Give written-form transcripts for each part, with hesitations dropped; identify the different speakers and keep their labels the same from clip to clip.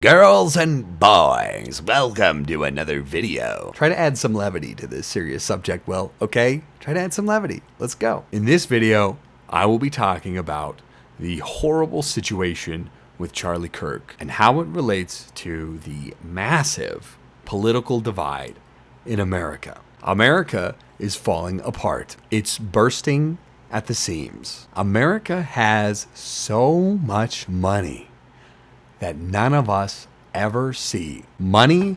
Speaker 1: Girls and boys, welcome to another video. Try to add some levity to this serious subject, well, okay? Try to add some levity. Let's go. In this video, I will be talking about the horrible situation with Charlie Kirk and how it relates to the massive political divide in America. America is falling apart. It's bursting at the seams. America has so much money that none of us ever see. Money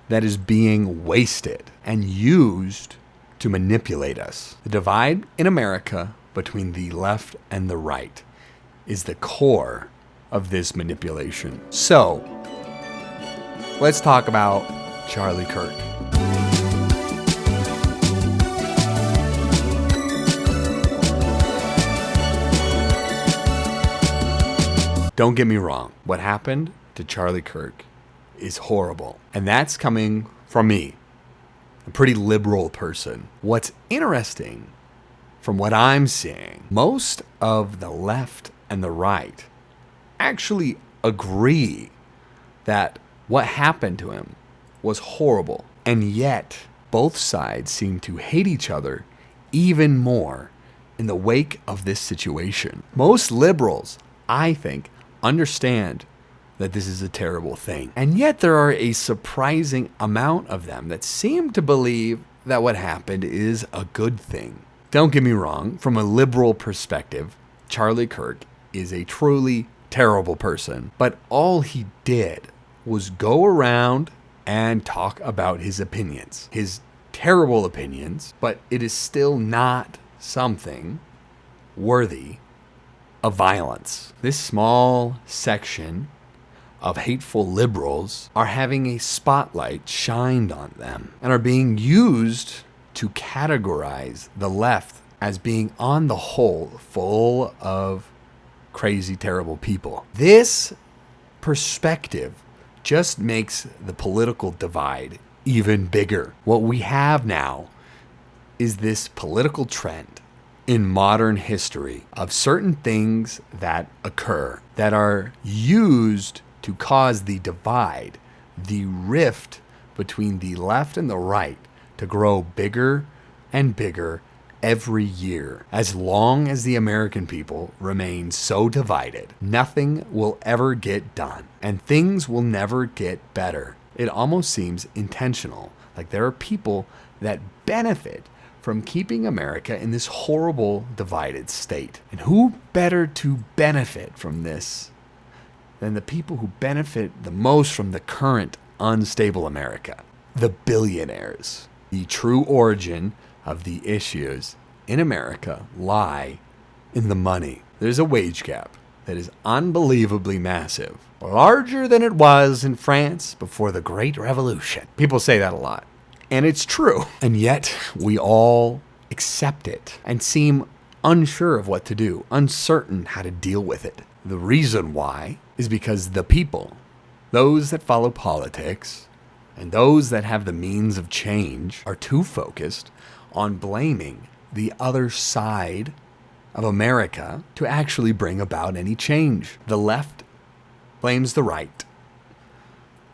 Speaker 1: that is being wasted and used to manipulate us. The divide in America between the left and the right is the core of this manipulation. So, let's talk about Charlie Kirk. Don't get me wrong, what happened to Charlie Kirk is horrible. And that's coming from me, a pretty liberal person. What's interesting, from what I'm seeing, most of the left and the right actually agree that what happened to him was horrible. And yet, both sides seem to hate each other even more in the wake of this situation. Most liberals, I think, understand that this is a terrible thing. And yet there are a surprising amount of them that seem to believe that what happened is a good thing. Don't get me wrong, from a liberal perspective, Charlie Kirk is a truly terrible person. But all he did was go around and talk about his opinions, his terrible opinions, but it is still not something worthy of violence. This small section of hateful liberals are having a spotlight shined on them and are being used to categorize the left as being on the whole full of crazy, terrible people. This perspective just makes the political divide even bigger. What we have now is this political trend in modern history of certain things that occur that are used to cause the divide, the rift between the left and the right to grow bigger and bigger every year. As long as the American people remain so divided, nothing will ever get done and things will never get better. It almost seems intentional, like there are people that benefit from keeping America in this horrible divided state. And who better to benefit from this than the people who benefit the most from the current unstable America? The billionaires. The true origin of the issues in America lie in the money. There's a wage gap that is unbelievably massive, larger than it was in France before the Great Revolution. People say that a lot. And it's true. And yet we all accept it and seem unsure of what to do, uncertain how to deal with it. The reason why is because the people, those that follow politics and those that have the means of change, are too focused on blaming the other side of America to actually bring about any change. The left blames the right.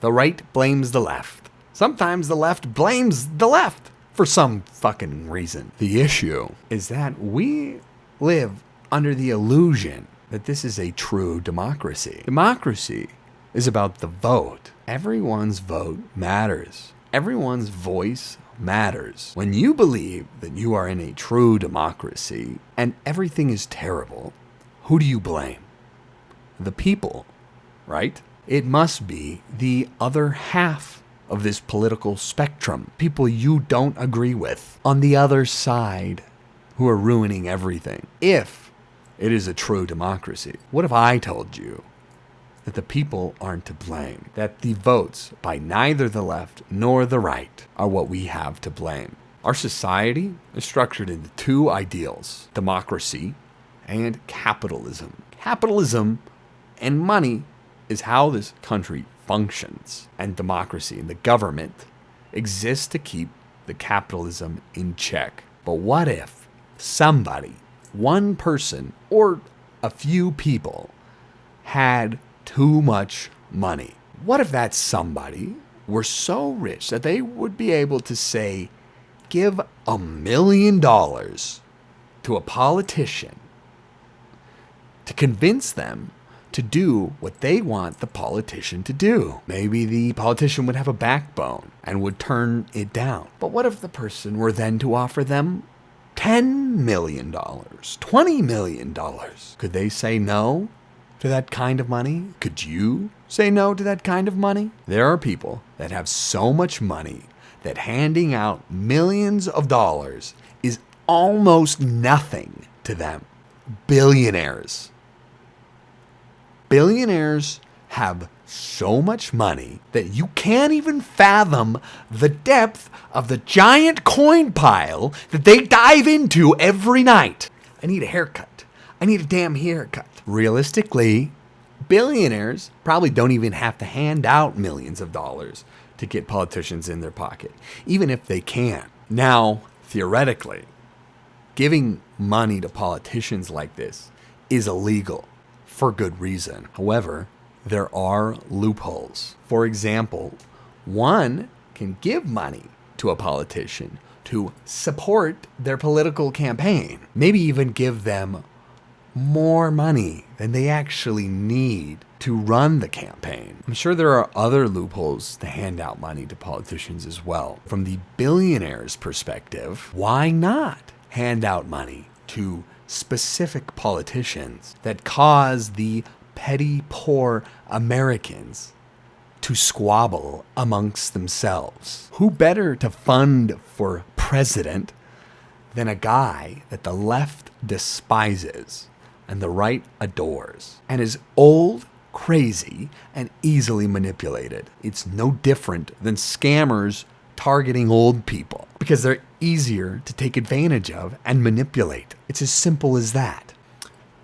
Speaker 1: The right blames the left. Sometimes the left blames the left for some fucking reason. The issue is that we live under the illusion that this is a true democracy. Democracy is about the vote. Everyone's vote matters. Everyone's voice matters. When you believe that you are in a true democracy and everything is terrible, who do you blame? The people, right? It must be the other half of this political spectrum, people you don't agree with on the other side who are ruining everything. If it is a true democracy, what if I told you that the people aren't to blame, that the votes by neither the left nor the right are what we have to blame? Our society is structured into two ideals: democracy and capitalism. Capitalism and money is how this country functions, and democracy and the government exists to keep the capitalism in check. But what if somebody, one person or a few people, had too much money What if that somebody were so rich that they would be able to say, give $1 million to a politician to convince them to do what they want the politician to do? Maybe the politician would have a backbone and would turn it down. But what if the person were then to offer them $10 million, $20 million? Could they say no to that kind of money? Could you say no to that kind of money? There are people that have so much money that handing out millions of dollars is almost nothing to them. Billionaires. Billionaires have so much money that you can't even fathom the depth of the giant coin pile that they dive into every night. I need a haircut. I need a damn haircut. Realistically, billionaires probably don't even have to hand out millions of dollars to get politicians in their pocket, even if they can. Now, theoretically, giving money to politicians like this is illegal for good reason. However, there are loopholes. For example, one can give money to a politician to support their political campaign, maybe even give them more money than they actually need to run the campaign. I'm sure there are other loopholes to hand out money to politicians as well. From the billionaire's perspective, why not hand out money to specific politicians that cause the petty, poor Americans to squabble amongst themselves? Who better to fund for president than a guy that the left despises and the right adores, and is old, crazy, and easily manipulated? It's no different than scammers targeting old people because they're easier to take advantage of and manipulate. It's as simple as that.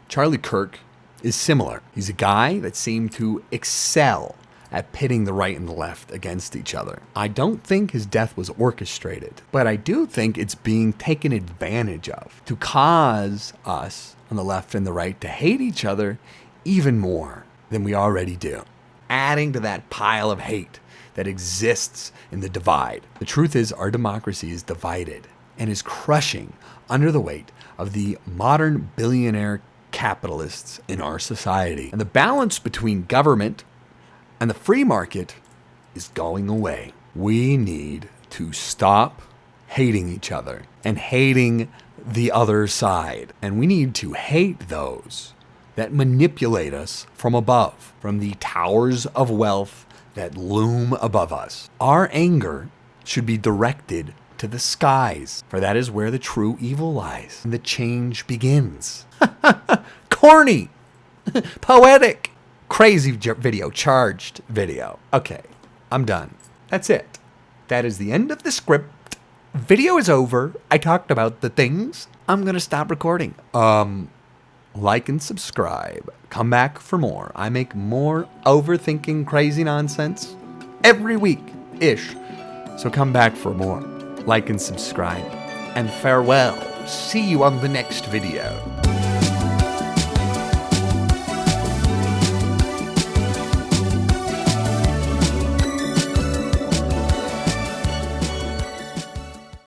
Speaker 1: Charlie Kirk is similar. He's a guy that seemed to excel at pitting the right and the left against each other. I don't think his death was orchestrated, but I do think it's being taken advantage of to cause us on the left and the right to hate each other even more than we already do, adding to that pile of hate that exists in the divide. The truth is, our democracy is divided and is crushing under the weight of the modern billionaire capitalists in our society. And the balance between government and the free market is going away. We need to stop hating each other and hating the other side. And we need to hate those that manipulate us from above, from the towers of wealth that loom above us. Our anger should be directed to the skies, for that is where the true evil lies and the change begins. Corny, poetic, crazy video, charged video. Okay, I'm done. That's it. That is the end of the script. Video is over. I talked about the things. I'm gonna stop recording. Like and subscribe. Come back for more. I make more overthinking crazy nonsense every week-ish. So come back for more. Like and subscribe. And farewell. See you on the next video.